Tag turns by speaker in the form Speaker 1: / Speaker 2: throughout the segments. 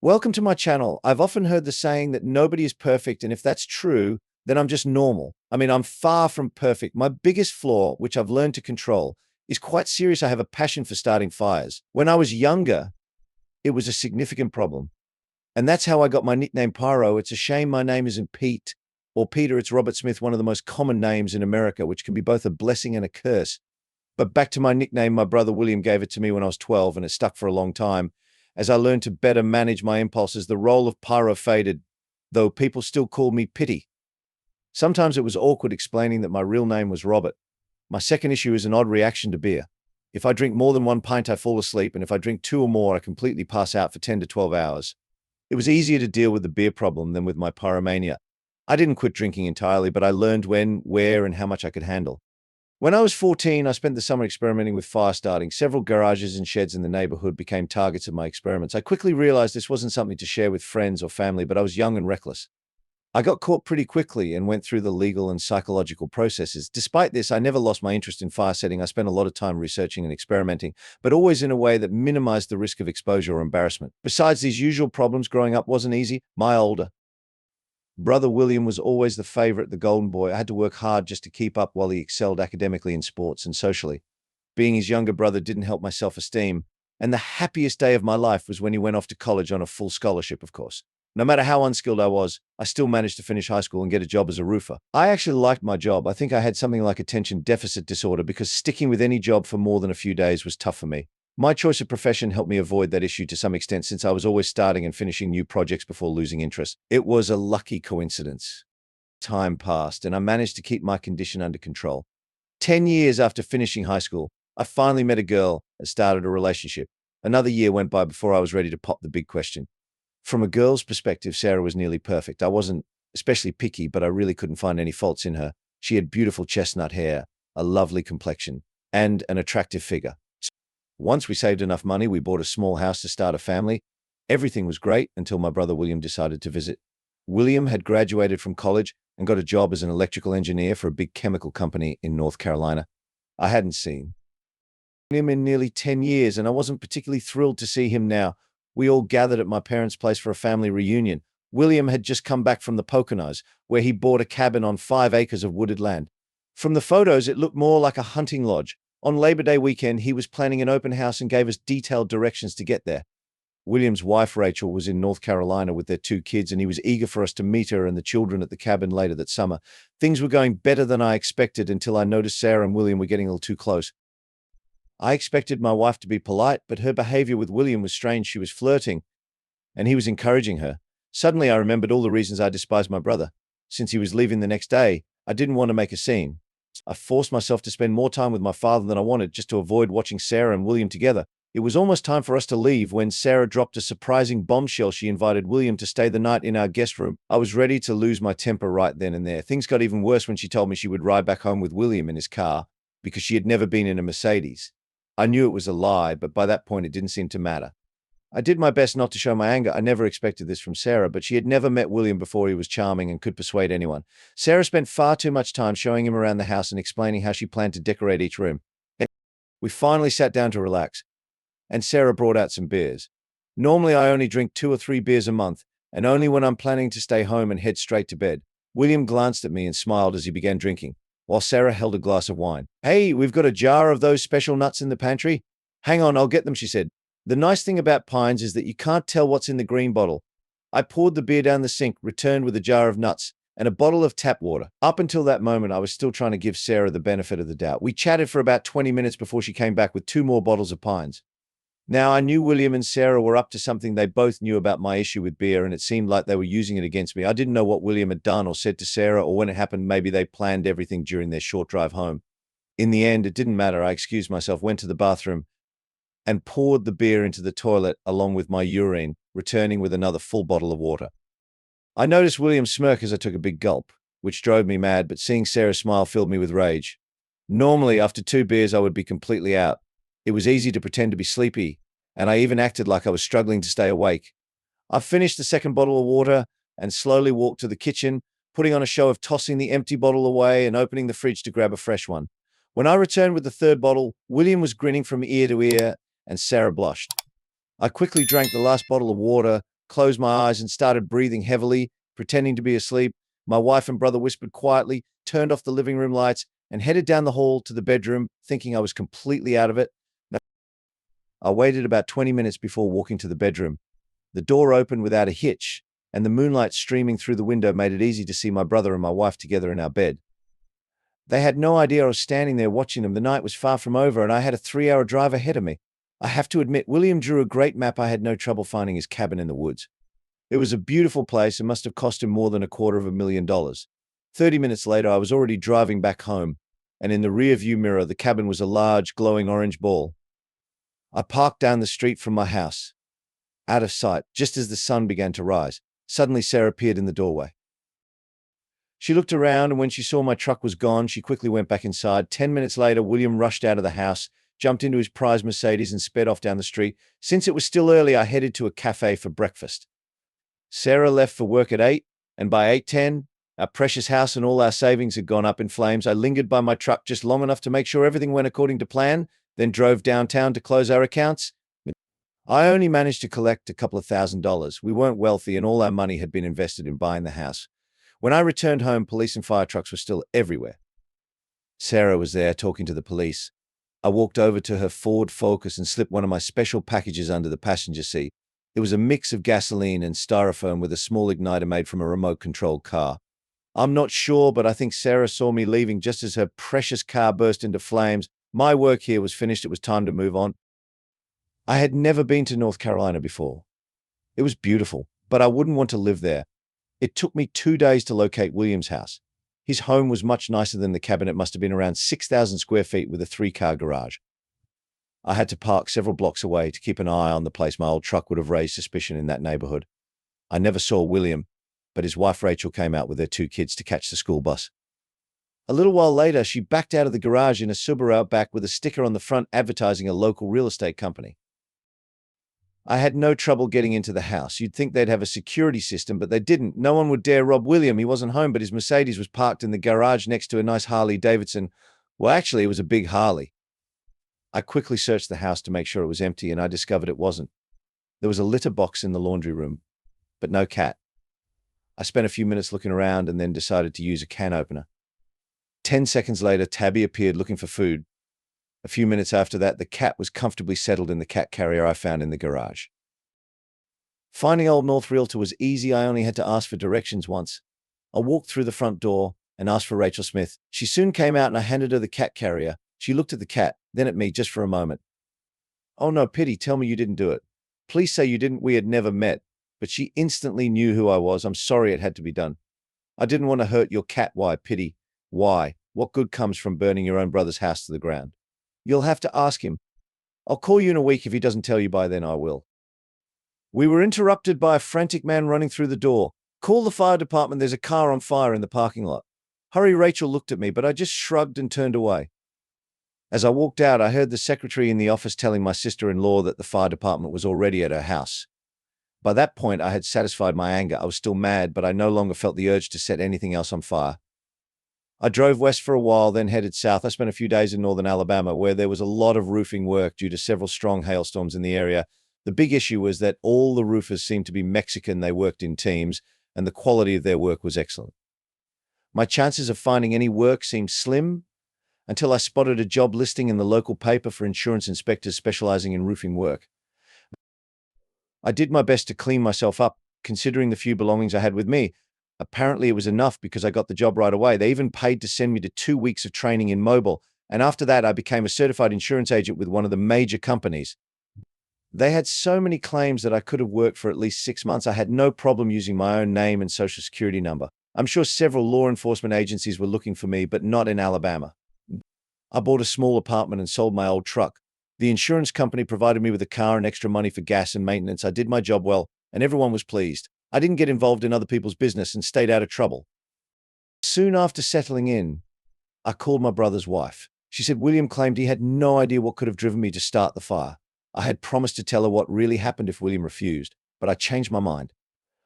Speaker 1: Welcome to my channel. I've often heard the saying that nobody is perfect, and if that's true, then I'm just normal. I mean, I'm far from perfect. My biggest flaw, which I've learned to control, is quite serious. I have a passion for starting fires. When I was younger, it was a significant problem. And that's how I got my nickname Pyro. It's a shame my name isn't Pete or Peter. It's Robert Smith, one of the most common names in America, which can be both a blessing and a curse. But back to my nickname, my brother William gave it to me when I was 12, and it stuck for a long time. As I learned to better manage my impulses, the role of Pyro faded, though people still called me Pitty. Sometimes it was awkward explaining that my real name was Robert. My second issue is an odd reaction to beer. If I drink more than one pint, I fall asleep, and if I drink two or more, I completely pass out for 10 to 12 hours. It was easier to deal with the beer problem than with my pyromania. I didn't quit drinking entirely, but I learned when, where, and how much I could handle. When I was 14, I spent the summer experimenting with fire starting. Several garages and sheds in the neighborhood became targets of my experiments. I quickly realized this wasn't something to share with friends or family, but I was young and reckless. I got caught pretty quickly and went through the legal and psychological processes. Despite this, I never lost my interest in fire setting. I spent a lot of time researching and experimenting, but always in a way that minimized the risk of exposure or embarrassment. Besides these usual problems, growing up wasn't easy. My older brother William was always the favorite, the golden boy. I had to work hard just to keep up while he excelled academically in sports and socially. Being his younger brother didn't help my self-esteem, and the happiest day of my life was when he went off to college on a full scholarship, of course. No matter how unskilled I was, I still managed to finish high school and get a job as a roofer. I actually liked my job. I think I had something like attention deficit disorder because sticking with any job for more than a few days was tough for me. My choice of profession helped me avoid that issue to some extent since I was always starting and finishing new projects before losing interest. It was a lucky coincidence. Time passed, and I managed to keep my condition under control. 10 years after finishing high school, I finally met a girl and started a relationship. Another year went by before I was ready to pop the big question. From a girl's perspective, Sarah was nearly perfect. I wasn't especially picky, but I really couldn't find any faults in her. She had beautiful chestnut hair, a lovely complexion, and an attractive figure. Once we saved enough money, we bought a small house to start a family. Everything was great until my brother William decided to visit. William had graduated from college and got a job as an electrical engineer for a big chemical company in North Carolina. I hadn't seen him in nearly 10 years, and I wasn't particularly thrilled to see him now. We all gathered at my parents' place for a family reunion. William had just come back from the Poconos, where he bought a cabin on 5 acres of wooded land. From the photos, it looked more like a hunting lodge. On Labor Day weekend, he was planning an open house and gave us detailed directions to get there. William's wife, Rachel, was in North Carolina with their 2 kids, and he was eager for us to meet her and the children at the cabin later that summer. Things were going better than I expected until I noticed Sarah and William were getting a little too close. I expected my wife to be polite, but her behavior with William was strange. She was flirting, and he was encouraging her. Suddenly, I remembered all the reasons I despised my brother. Since he was leaving the next day, I didn't want to make a scene. I forced myself to spend more time with my father than I wanted just to avoid watching Sarah and William together. It was almost time for us to leave when Sarah dropped a surprising bombshell. She invited William to stay the night in our guest room. I was ready to lose my temper right then and there. Things got even worse when she told me she would ride back home with William in his car because she had never been in a Mercedes. I knew it was a lie, but by that point it didn't seem to matter. I did my best not to show my anger. I never expected this from Sarah, but she had never met William before. He was charming and could persuade anyone. Sarah spent far too much time showing him around the house and explaining how she planned to decorate each room. We finally sat down to relax, and Sarah brought out some beers. Normally I only drink 2 or 3 beers a month, and only when I'm planning to stay home and head straight to bed. William glanced at me and smiled as he began drinking, while Sarah held a glass of wine. "Hey, we've got a jar of those special nuts in the pantry." "Hang on, I'll get them," she said. The nice thing about Pines is that you can't tell what's in the green bottle. I poured the beer down the sink, returned with a jar of nuts and a bottle of tap water. Up until that moment, I was still trying to give Sarah the benefit of the doubt. We chatted for about 20 minutes before she came back with 2 more bottles of Pines. Now, I knew William and Sarah were up to something. They both knew about my issue with beer, and it seemed like they were using it against me. I didn't know what William had done or said to Sarah, or when it happened, maybe they planned everything during their short drive home. In the end, it didn't matter. I excused myself, went to the bathroom, and poured the beer into the toilet along with my urine, returning with another full bottle of water. I noticed William smirk as I took a big gulp, which drove me mad, but seeing Sarah smile filled me with rage. Normally, after 2 beers, I would be completely out. It was easy to pretend to be sleepy, and I even acted like I was struggling to stay awake. I finished the second bottle of water and slowly walked to the kitchen, putting on a show of tossing the empty bottle away and opening the fridge to grab a fresh one. When I returned with the 3rd bottle, William was grinning from ear to ear, and Sarah blushed. I quickly drank the last bottle of water, closed my eyes, and started breathing heavily, pretending to be asleep. My wife and brother whispered quietly, turned off the living room lights, and headed down the hall to the bedroom, thinking I was completely out of it. I waited about 20 minutes before walking to the bedroom. The door opened without a hitch, and the moonlight streaming through the window made it easy to see my brother and my wife together in our bed. They had no idea I was standing there watching them. The night was far from over, and I had a 3-hour drive ahead of me. I have to admit, William drew a great map. I had no trouble finding his cabin in the woods. It was a beautiful place and must have cost him more than $250,000. 30 minutes later, I was already driving back home, and in the rear-view mirror, the cabin was a large, glowing orange ball. I parked down the street from my house, out of sight, just as the sun began to rise. Suddenly, Sarah appeared in the doorway. She looked around, and when she saw my truck was gone, she quickly went back inside. 10 minutes later, William rushed out of the house, jumped into his prize Mercedes, and sped off down the street. Since it was still early, I headed to a cafe for breakfast. Sarah left for work at 8, and by 8:10, our precious house and all our savings had gone up in flames. I lingered by my truck just long enough to make sure everything went according to plan, then drove downtown to close our accounts. I only managed to collect a couple of $1,000s. We weren't wealthy, and all our money had been invested in buying the house. When I returned home, police and fire trucks were still everywhere. Sarah was there talking to the police. I walked over to her Ford Focus and slipped one of my special packages under the passenger seat. It was a mix of gasoline and styrofoam with a small igniter made from a remote-controlled car. I'm not sure, but I think Sarah saw me leaving just as her precious car burst into flames. My work here was finished. It was time to move on. I had never been to North Carolina before. It was beautiful, but I wouldn't want to live there. It took me 2 days to locate William's house. His home was much nicer than the cabin. It must have been around 6,000 square feet with a 3-car garage. I had to park several blocks away to keep an eye on the place. My old truck would have raised suspicion in that neighborhood. I never saw William, but his wife Rachel came out with their 2 kids to catch the school bus. A little while later, she backed out of the garage in a Subaru Outback with a sticker on the front advertising a local real estate company. I had no trouble getting into the house. You'd think they'd have a security system, but they didn't. No one would dare rob William. He wasn't home, but his Mercedes was parked in the garage next to a nice Harley Davidson. Well, actually, it was a big Harley. I quickly searched the house to make sure it was empty, and I discovered it wasn't. There was a litter box in the laundry room, but no cat. I spent a few minutes looking around and then decided to use a can opener. 10 seconds later, Tabby appeared looking for food. A few minutes after that, the cat was comfortably settled in the cat carrier I found in the garage. Finding Old North Realtor was easy. I only had to ask for directions once. I walked through the front door and asked for Rachel Smith. She soon came out and I handed her the cat carrier. She looked at the cat, then at me just for a moment. "Oh no, pity, tell me you didn't do it. Please say you didn't. We had never met." But she instantly knew who I was. "I'm sorry it had to be done. I didn't want to hurt your cat." "Why, pity? Why? What good comes from burning your own brother's house to the ground?" "You'll have to ask him. I'll call you in a week. If he doesn't tell you by then, I will." We were interrupted by a frantic man running through the door. "Call the fire department. There's a car on fire in the parking lot." "Hurry." Rachel looked at me, but I just shrugged and turned away. As I walked out, I heard the secretary in the office telling my sister-in-law that the fire department was already at her house. By that point, I had satisfied my anger. I was still mad, but I no longer felt the urge to set anything else on fire. I drove west for a while, then headed south. I spent a few days in northern Alabama, where there was a lot of roofing work due to several strong hailstorms in the area. The big issue was that all the roofers seemed to be Mexican. They worked in teams, and the quality of their work was excellent. My chances of finding any work seemed slim until I spotted a job listing in the local paper for insurance inspectors specializing in roofing work. I did my best to clean myself up, considering the few belongings I had with me. Apparently, it was enough because I got the job right away. They even paid to send me to 2 weeks of training in Mobile, and after that, I became a certified insurance agent with one of the major companies. They had so many claims that I could have worked for at least 6 months. I had no problem using my own name and social security number. I'm sure several law enforcement agencies were looking for me, but not in Alabama. I bought a small apartment and sold my old truck. The insurance company provided me with a car and extra money for gas and maintenance. I did my job well, and everyone was pleased. I didn't get involved in other people's business and stayed out of trouble. Soon after settling in, I called my brother's wife. She said William claimed he had no idea what could have driven me to start the fire. I had promised to tell her what really happened if William refused, but I changed my mind.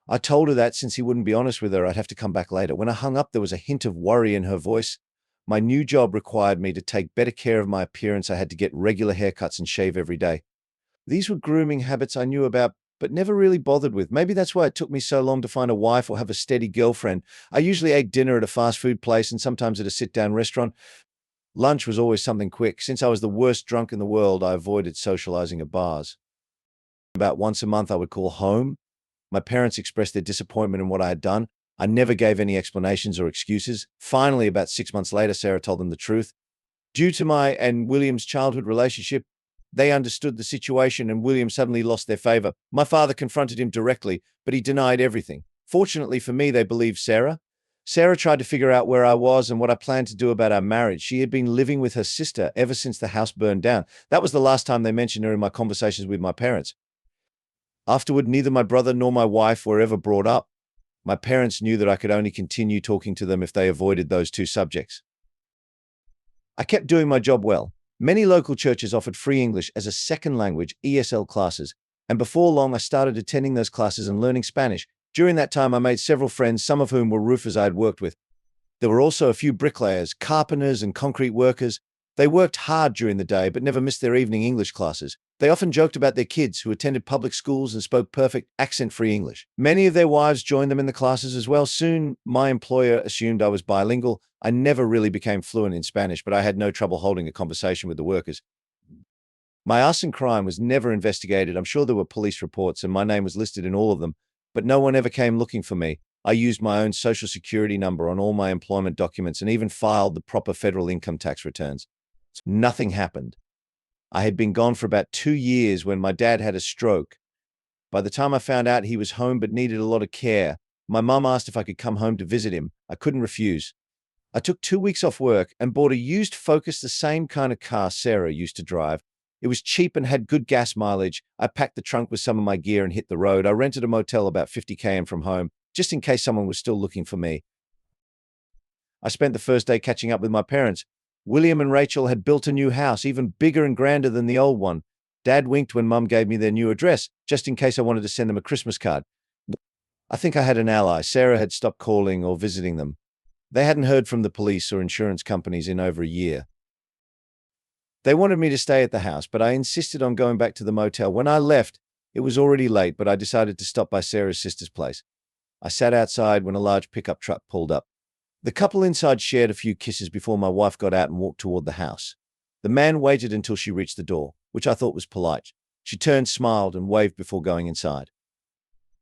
Speaker 1: I told her that since he wouldn't be honest with her, I'd have to come back later. When I hung up, there was a hint of worry in her voice. My new job required me to take better care of my appearance. I had to get regular haircuts and shave every day. These were grooming habits I knew about, but never really bothered with. Maybe that's why it took me so long to find a wife or have a steady girlfriend. I usually ate dinner at a fast food place and sometimes at a sit-down restaurant. Lunch was always something quick. Since I was the worst drunk in the world, I avoided socializing at bars. About once a month, I would call home. My parents expressed their disappointment in what I had done. I never gave any explanations or excuses. Finally, about 6 months later, Sarah told them the truth. Due to my and William's childhood relationship, they understood the situation and William suddenly lost their favor. My father confronted him directly, but he denied everything. Fortunately for me, they believed Sarah. Sarah tried to figure out where I was and what I planned to do about our marriage. She had been living with her sister ever since the house burned down. That was the last time they mentioned her in my conversations with my parents. Afterward, neither my brother nor my wife were ever brought up. My parents knew that I could only continue talking to them if they avoided those two subjects. I kept doing my job well. Many local churches offered free English as a second language ESL classes, and before long I started attending those classes and learning Spanish. During that time I made several friends, some of whom were roofers I had worked with. There were also a few bricklayers, carpenters, and concrete workers. They worked hard during the day but never missed their evening English classes. They often joked about their kids who attended public schools and spoke perfect, accent-free English. Many of their wives joined them in the classes as well. Soon, my employer assumed I was bilingual. I never really became fluent in Spanish, but I had no trouble holding a conversation with the workers. My arson crime was never investigated. I'm sure there were police reports and my name was listed in all of them, but no one ever came looking for me. I used my own social security number on all my employment documents and even filed the proper federal income tax returns. Nothing happened. I had been gone for about 2 years when my dad had a stroke. By the time I found out he was home but needed a lot of care, my mum asked if I could come home to visit him. I couldn't refuse. I took 2 weeks off work and bought a used Focus, the same kind of car Sarah used to drive. It was cheap and had good gas mileage. I packed the trunk with some of my gear and hit the road. I rented a motel about 50 km from home, just in case someone was still looking for me. I spent the first day catching up with my parents. William and Rachel had built a new house, even bigger and grander than the old one. Dad winked when Mum gave me their new address, just in case I wanted to send them a Christmas card. I think I had an ally. Sarah had stopped calling or visiting them. They hadn't heard from the police or insurance companies in over a year. They wanted me to stay at the house, but I insisted on going back to the motel. When I left, it was already late, but I decided to stop by Sarah's sister's place. I sat outside when a large pickup truck pulled up. The couple inside shared a few kisses before my wife got out and walked toward the house. The man waited until she reached the door, which I thought was polite. She turned, smiled, and waved before going inside.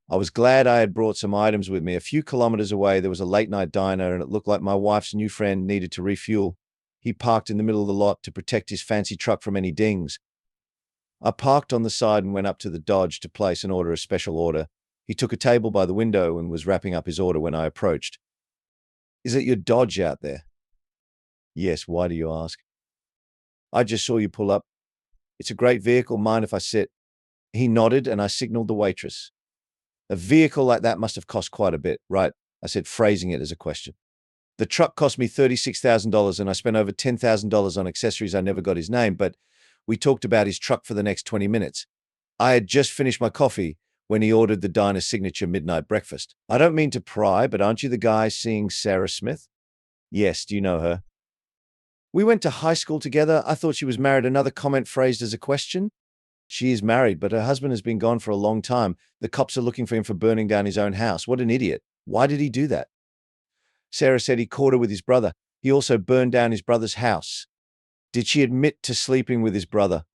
Speaker 1: I was glad I had brought some items with me. A few kilometers away, there was a late-night diner, and it looked like my wife's new friend needed to refuel. He parked in the middle of the lot to protect his fancy truck from any dings. I parked on the side and went up to the Dodge to place an order, a special order. He took a table by the window and was wrapping up his order when I approached. "Is it your Dodge out there?" "Yes, why do you ask?" "I just saw you pull up. It's a great vehicle. Mind if I sit?" He nodded and I signaled the waitress. "A vehicle like that must have cost quite a bit, right?" I said, phrasing it as a question. "The truck cost me $36,000 and I spent over $10,000 on accessories. I never got his name, but we talked about his truck for the next 20 minutes. I had just finished my coffee when he ordered the diner's signature midnight breakfast. I don't mean to pry, but aren't you the guy seeing Sarah Smith?" "Yes, do you know her?" "We went to high school together. I thought she was married." Another comment phrased as a question. "She is married, but her husband has been gone for a long time. The cops are looking for him for burning down his own house. What an idiot. Why did he do that?" Sarah said he caught her with his brother. He also burned down his brother's house. "Did she admit to sleeping with his brother?"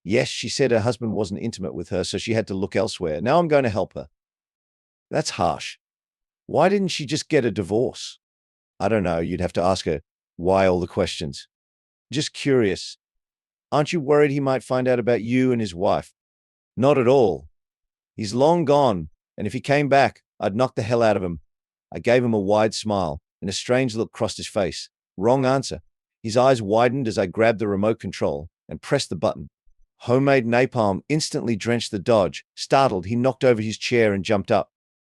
Speaker 1: "Yes, she said her husband wasn't intimate with her, so she had to look elsewhere. Now I'm going to help her." "That's harsh. Why didn't she just get a divorce?" "I don't know. You'd have to ask her. Why all the questions?" "Just curious. Aren't you worried he might find out about you and his wife?" "Not at all. He's long gone, and if he came back, I'd knock the hell out of him." I gave him a wide smile, and a strange look crossed his face. Wrong answer. His eyes widened as I grabbed the remote control and pressed the button. Homemade napalm instantly drenched the Dodge. Startled, he knocked over his chair and jumped up.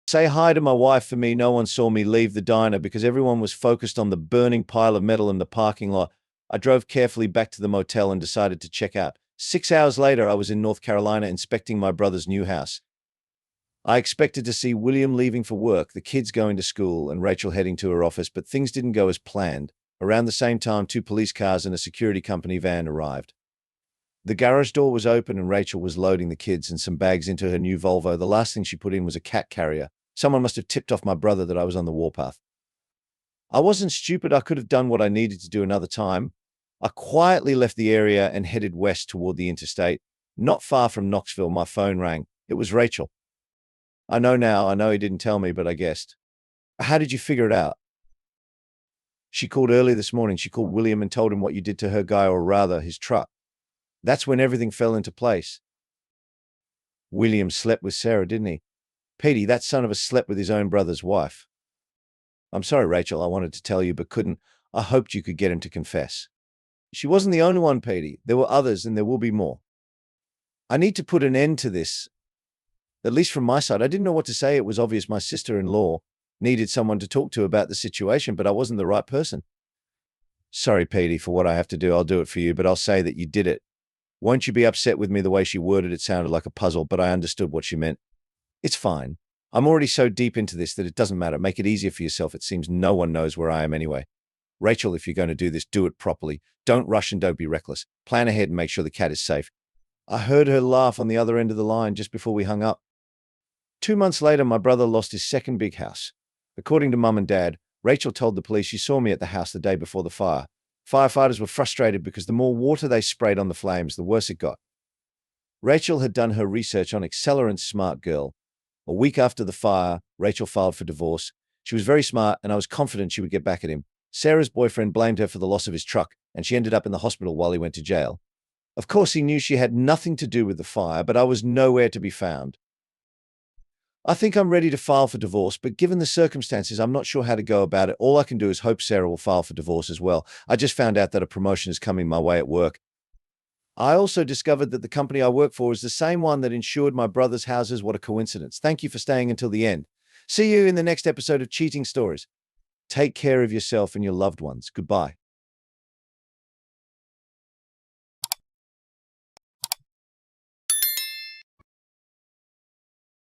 Speaker 1: "Say hi to my wife for me." No one saw me leave the diner because everyone was focused on the burning pile of metal in the parking lot. I drove carefully back to the motel and decided to check out. 6 hours later, I was in North Carolina inspecting my brother's new house. I expected to see William leaving for work, the kids going to school, and Rachel heading to her office, but things didn't go as planned. Around the same time, 2 police cars and a security company van arrived. The garage door was open and Rachel was loading the kids and some bags into her new Volvo. The last thing she put in was a cat carrier. Someone must have tipped off my brother that I was on the warpath. I wasn't stupid. I could have done what I needed to do another time. I quietly left the area and headed west toward the interstate. Not far from Knoxville, my phone rang. It was Rachel. I know now. I know he didn't tell me, but I guessed. How did you figure it out? She called early this morning. She called William and told him what you did to her guy, or rather, his truck. That's when everything fell into place. William slept with Sarah, didn't he? Petey, that son of a slept with his own brother's wife. I'm sorry, Rachel. I wanted to tell you, but couldn't. I hoped you could get him to confess. She wasn't the only one, Petey. There were others, and there will be more. I need to put an end to this. At least from my side, I didn't know what to say. It was obvious my sister-in-law needed someone to talk to about the situation, but I wasn't the right person. Sorry, Petey, for what I have to do. I'll do it for you, but I'll say that you did it. Won't you be upset with me? The way she worded it sounded like a puzzle, but I understood what she meant. It's fine. I'm already so deep into this that it doesn't matter. Make it easier for yourself. It seems no one knows where I am anyway. Rachel, if you're going to do this, do it properly. Don't rush and don't be reckless. Plan ahead and make sure the cat is safe. I heard her laugh on the other end of the line just before we hung up. 2 months later, my brother lost his second big house. According to Mum and Dad, Rachel told the police she saw me at the house the day before the fire. Firefighters were frustrated because the more water they sprayed on the flames, the worse it got. Rachel had done her research on Accelerant's Smart Girl. A week after the fire, Rachel filed for divorce. She was very smart, and I was confident she would get back at him. Sarah's boyfriend blamed her for the loss of his truck, and she ended up in the hospital while he went to jail. Of course, he knew she had nothing to do with the fire, but I was nowhere to be found. I think I'm ready to file for divorce, but given the circumstances, I'm not sure how to go about it. All I can do is hope Sarah will file for divorce as well. I just found out that a promotion is coming my way at work. I also discovered that the company I work for is the same one that insured my brother's houses. What a coincidence. Thank you for staying until the end. See you in the next episode of Cheating Stories. Take care of yourself and your loved ones. Goodbye.